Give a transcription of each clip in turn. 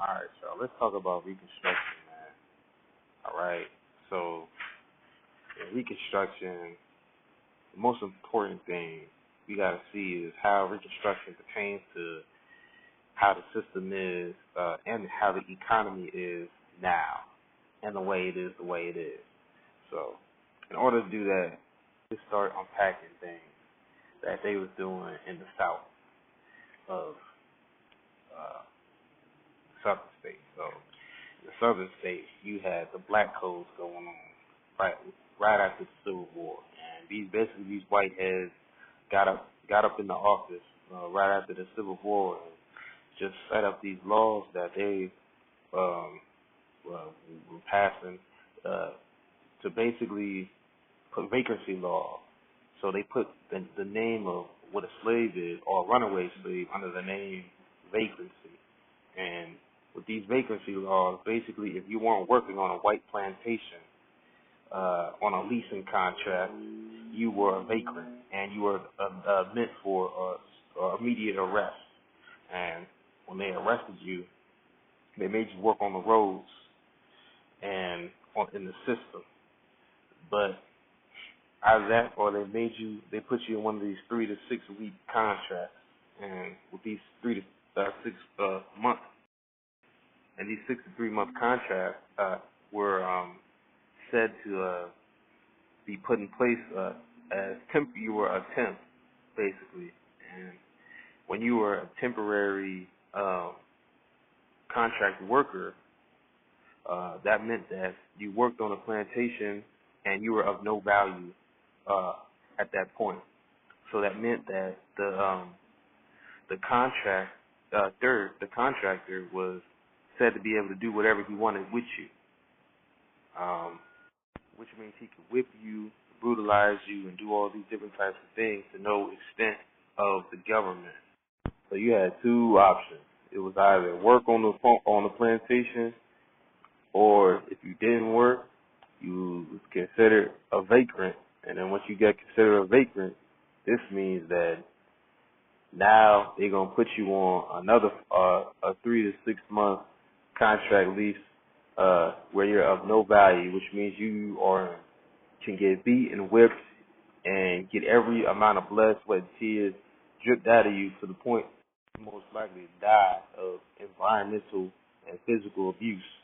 All right, so let's talk about Reconstruction, man. All right, so in Reconstruction, the most important thing we got to see is how Reconstruction pertains to how the system is and how the economy is now and the way it is So in order to do that, we start unpacking things that they was doing in the south of uh, southern states. So in the southern states, you had the black codes going on right after the Civil War, and these whiteheads got up in the office right after the Civil War and just set up these laws that they were passing to basically put vacancy law. So they put the name of what a slave is or a runaway slave under the name vacancy. And with these vacancy laws, basically, if you weren't working on a white plantation on a leasing contract, you were a vagrant and you were meant for immediate arrest. And when they arrested you, they made you work on the roads and in the system. But either that, or they put you in one of these 3 to 6 week contracts, and with these 3 to 6 months, and these 6 to 3 month contracts were said to be put in place as you were a temp, basically, and when you were a temporary contract worker, that meant that you worked on a plantation and you were of no value at that point. So that meant that the contractor was said to be able to do whatever he wanted with you, which means he could whip you, brutalize you, and do all these different types of things to no extent of the government. So you had two options. It was either work on the plantation, or if you didn't work, you was considered a vagrant. And then once you get considered a vagrant, this means that now they're gonna put you on another a 3 to 6 month contract lease where you're of no value, which means you can get beat and whipped and get every amount of blood, sweat, and tears dripped out of you to the point you most likely die of environmental and physical abuse.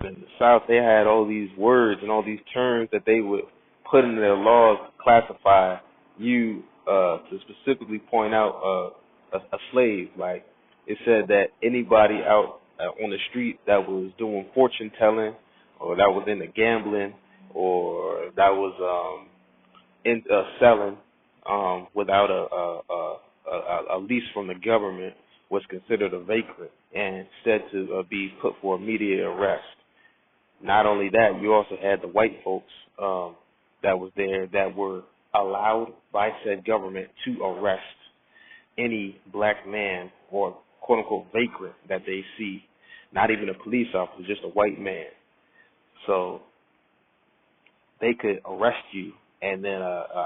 In the South, they had all these words and all these terms that they would put in their laws to classify you to specifically point out a slave. Like it said that anybody out on the street that was doing fortune telling, or that was into gambling, or that was in selling without a lease from the government was considered a vagrant and said to be put for immediate arrest. Not only that, you also had the white folks that was there that were allowed by said government to arrest any black man or quote-unquote vagrant that they see, not even a police officer, just a white man. So they could arrest you and then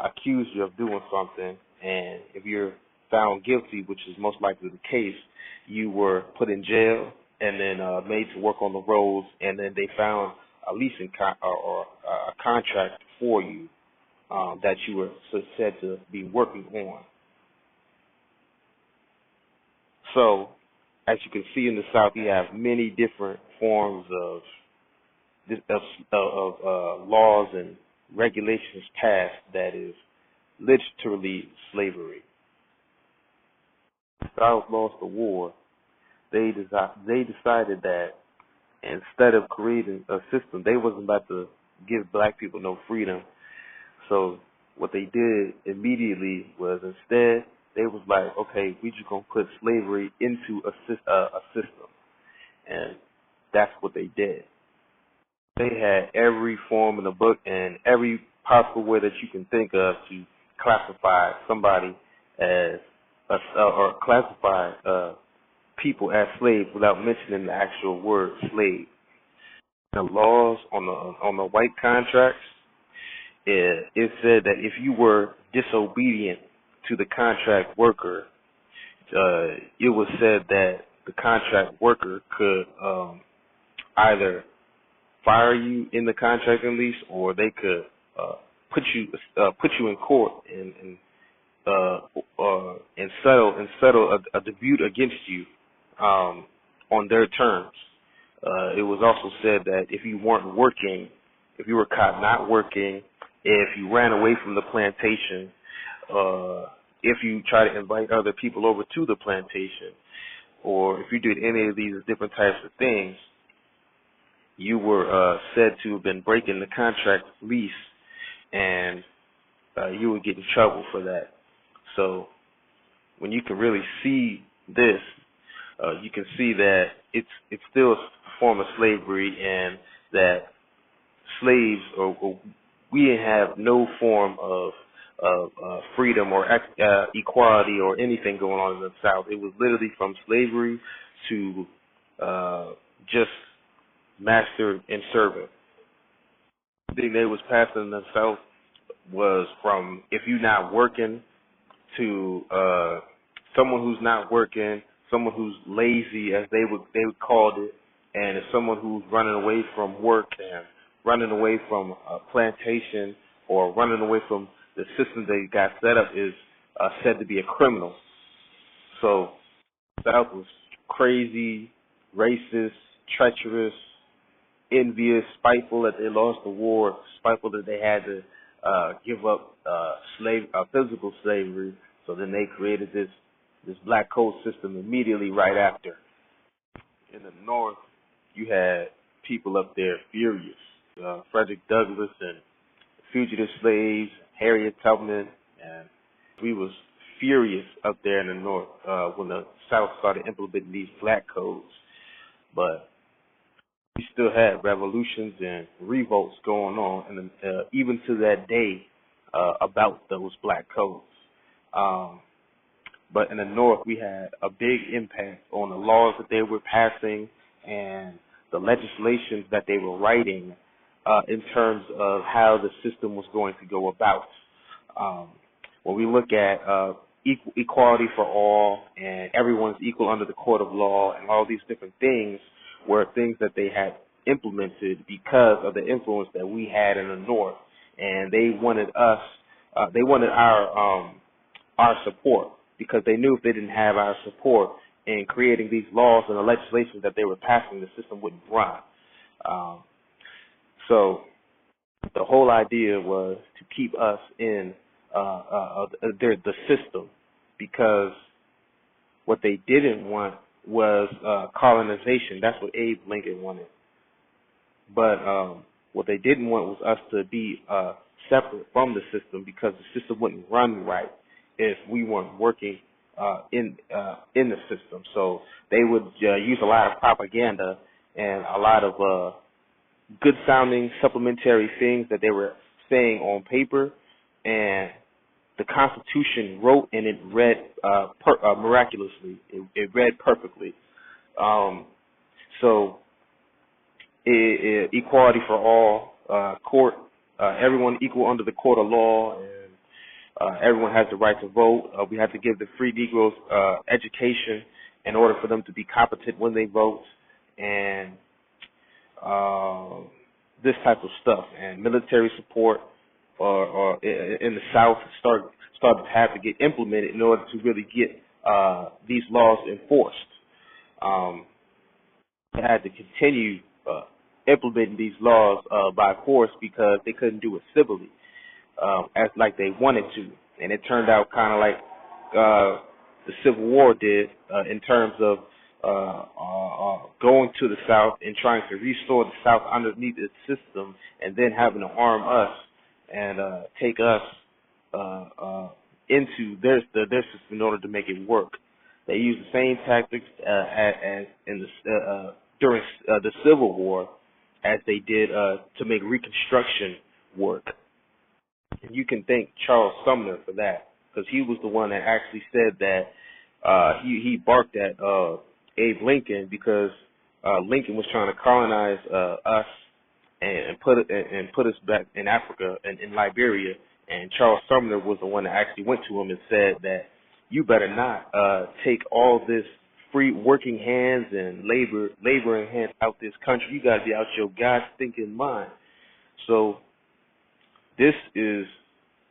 accuse you of doing something, and if you're found guilty, which is most likely the case, you were put in jail and then made to work on the roads, and then they found a leasing or a contract for you that you were said to be working on. So, as you can see in the South, you have many different forms of laws and regulations passed that is literally slavery. The South lost the war. They decided that instead of creating a system, they wasn't about to give black people no freedom. So what they did immediately was instead they was like, okay, we just gonna put slavery into a system, and that's what they did. They had every form in the book and every possible way that you can think of to classify somebody as or classify people as slaves without mentioning the actual word slave. The laws on the white contracts, it said that if you were disobedient to the contract worker, it was said that the contract worker could either fire you in the contracting lease, or they could put you in court and settle a dispute against you on their terms. It was also said that if you weren't working, if you were caught not working, if you ran away from the plantation, if you try to invite other people over to the plantation, or if you did any of these different types of things, you were said to have been breaking the contract lease, and you would get in trouble for that. So when you can really see this, you can see that it's still a form of slavery, and that slaves or we didn't have no form of freedom or equality or anything going on in the South. It was literally from slavery to just master and servant. The thing they was passing in the South was from, if you're not working, to someone who's not working, someone who's lazy, as they would call it, and it's someone who's running away from work and running away from a plantation or running away from the system they got set up is said to be a criminal. So the South was crazy, racist, treacherous, envious, spiteful that they lost the war, spiteful that they had to give up physical slavery. So then they created this black code system immediately right after. In the North, you had people up there furious. Frederick Douglass and fugitive slaves, Harriet Tubman, and we was furious up there in the North when the South started implementing these black codes. But we still had revolutions and revolts going on, and even to that day about those black codes. But in the North, we had a big impact on the laws that they were passing and the legislations that they were writing in terms of how the system was going to go about. When we look at equality for all and everyone's equal under the court of law and all these different things were things that they had implemented because of the influence that we had in the North, and they wanted us, they wanted our support, because they knew if they didn't have our support in creating these laws and the legislation that they were passing, the system wouldn't run. So the whole idea was to keep us in the system, because what they didn't want was colonization. That's what Abe Lincoln wanted. But what they didn't want was us to be separate from the system, because the system wouldn't run right if we weren't working in the system. So they would use a lot of propaganda and a lot of good sounding supplementary things that they were saying on paper, and the Constitution wrote and it read miraculously. It read perfectly. So equality for all, court, everyone equal under the court of law, and everyone has the right to vote. We have to give the free Negroes education in order for them to be competent when they vote, and this type of stuff. And military support or in the South started to have to get implemented in order to really get these laws enforced. They had to continue implementing these laws by force, because they couldn't do it civilly as like they wanted to. And it turned out kind of like the Civil War did in terms of going to the South and trying to restore the South underneath its system, and then having to arm us and take us into their system in order to make it work. They used the same tactics as in the during the Civil War as they did to make Reconstruction work. And you can thank Charles Sumner for that, because he was the one that actually said that he barked at Abe Lincoln, because Lincoln was trying to colonize us and put us back in Africa and in Liberia, and Charles Sumner was the one that actually went to him and said that you better not take all this free working hands and laboring hands out this country. You got to be out your God thinking mind. So this is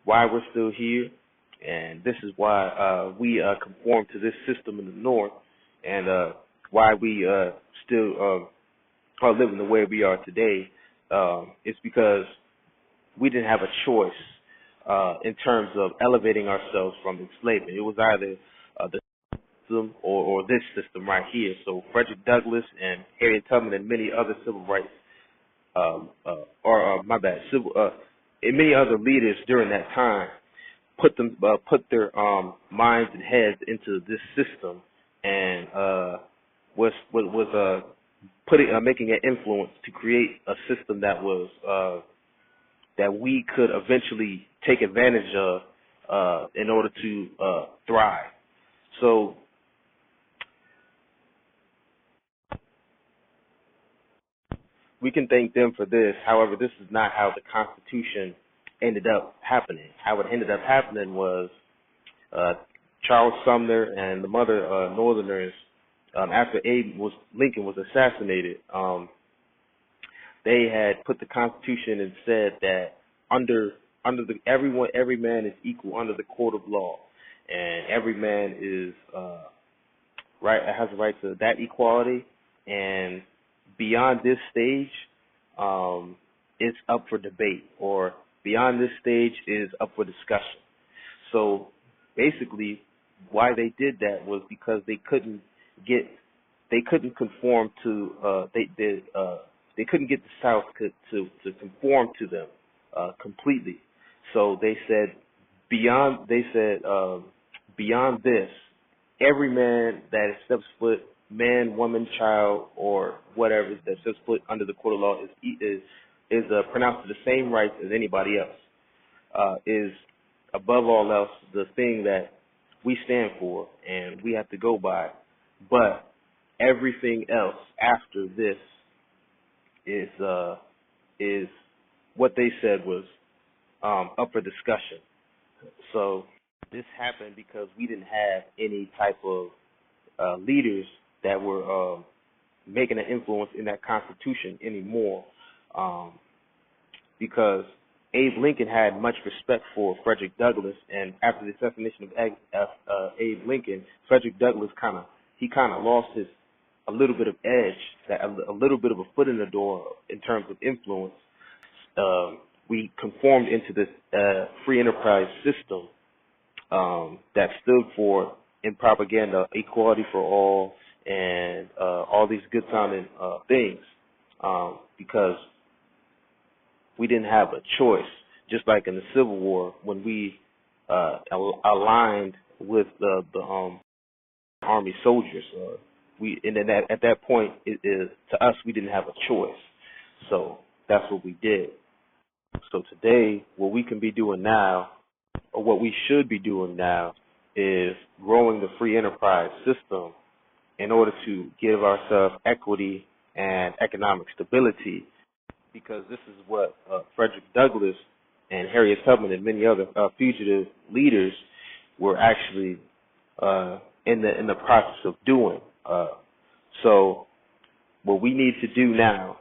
why we're still here, and this is why we conform to this system in the North, and why we still are living the way we are today. It's because we didn't have a choice in terms of elevating ourselves from enslavement. It was either the system or this system right here. So Frederick Douglass and Harriet Tubman and many other civil rights, and many other leaders during that time put their minds and heads into this system, and was making an influence to create a system that was that we could eventually take advantage of in order to thrive. So we can thank them for this. However, this is not how the Constitution ended up happening. How it ended up happening was Charles Sumner and the other Northerners, after Lincoln was assassinated, they had put the Constitution and said that every man is equal under the court of law, and every man is has a right to that equality, and beyond this stage, it's up for debate, or beyond this stage is up for discussion. So basically, why they did that was because they couldn't conform to they couldn't get the South to conform to them completely. So they said beyond this, every man that steps foot, man, woman, child, or whatever that steps foot under the court of law is pronounced to the same rights as anybody else. Is above all else the thing that we stand for and we have to go by. But everything else after this is what they said was up for discussion. So this happened because we didn't have any type of leaders that were making an influence in that Constitution anymore, because Abe Lincoln had much respect for Frederick Douglass, and after the assassination of Abe Lincoln, Frederick Douglass kind of lost a little bit of edge, a little bit of a foot in the door in terms of influence. We conformed into this free enterprise system that stood for, in propaganda, equality for all, and all these good sounding things, because we didn't have a choice. Just like in the Civil War, when we aligned with the Army soldiers, at that point, to us, we didn't have a choice. So that's what we did. So today, what we can be doing now, or what we should be doing now, is growing the free enterprise system in order to give ourselves equity and economic stability, because this is what Frederick Douglass and Harriet Tubman and many other fugitive leaders were actually in the process of doing. So what we need to do now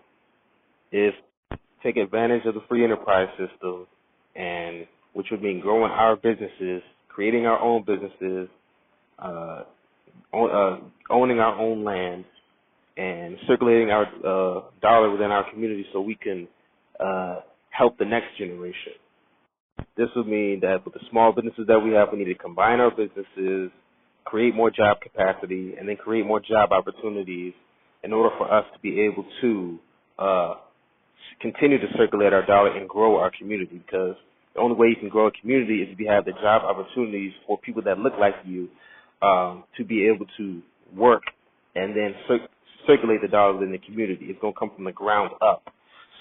is take advantage of the free enterprise system, and which would mean growing our businesses, creating our own businesses, owning our own land, and circulating our dollar within our community so we can help the next generation. This would mean that with the small businesses that we have, we need to combine our businesses, create more job capacity, and then create more job opportunities in order for us to be able to continue to circulate our dollar and grow our community. Because the only way you can grow a community is if you have the job opportunities for people that look like you to be able to work and then circulate the dollar within the community. It's going to come from the ground up.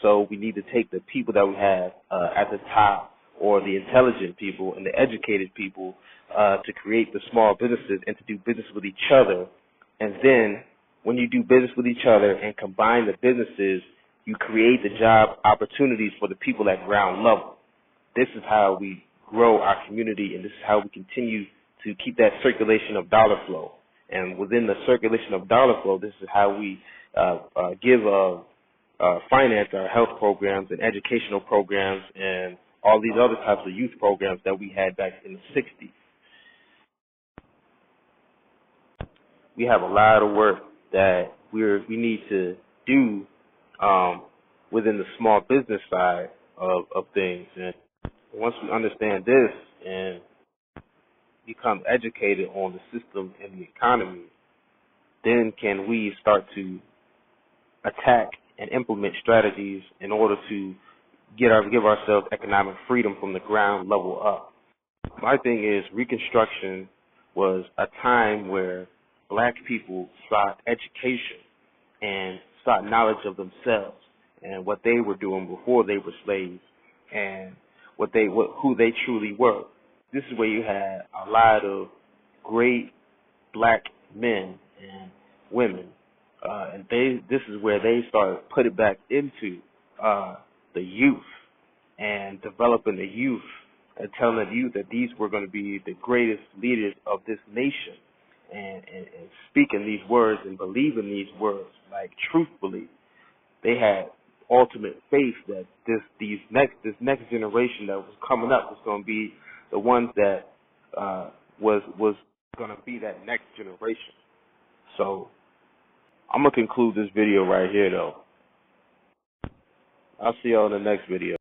So we need to take the people that we have at the top, or the intelligent people and the educated people, to create the small businesses and to do business with each other. And then when you do business with each other and combine the businesses, you create the job opportunities for the people at ground level. This is how we grow our community, and this is how we continue to keep that circulation of dollar flow. And within the circulation of dollar flow, this is how we finance our health programs and educational programs and all these other types of youth programs that we had back in the 60s. We have a lot of work that we need to do within the small business side of things. And once we understand this and become educated on the system and the economy, then can we start to attack and implement strategies in order to give ourselves economic freedom from the ground level up. My thing is, Reconstruction was a time where black people sought education and sought knowledge of themselves and what they were doing before they were slaves and who they truly were. This is where you had a lot of great black men and women, and this is where they started putting back into the youth and developing the youth and telling the youth that these were going to be the greatest leaders of this nation, and speaking these words and believing these words like truthfully. They had ultimate faith that this next generation that was coming up was going to be the ones that was going to be that next generation. So I'm going to conclude this video right here, though. I'll see y'all in the next video.